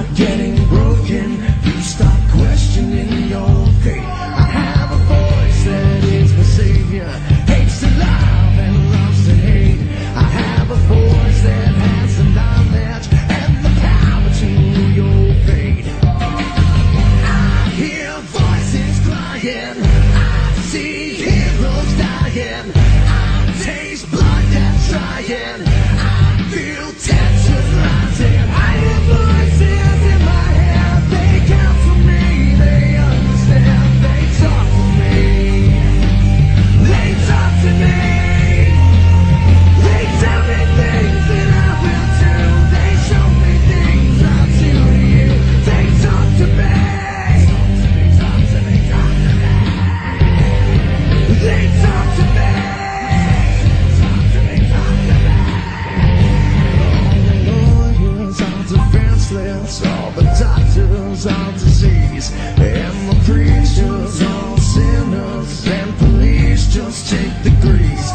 start getting broken, you start questioning your fate. I have a voice that is my savior, hates to love and loves to hate. I have a voice that has the knowledge and the power to your fate. I hear voices crying, I see heroes dying, I taste blood that's trying, I feel tension rising. I hear voices in my head, they count for me, they understand, they talk to me, they talk to me, they tell me things that I will do, they show me things I'll do to you, they talk to me, they talk to me, they talk to me. All the doctors are disease, and the preachers are sinners, and police just take degrees.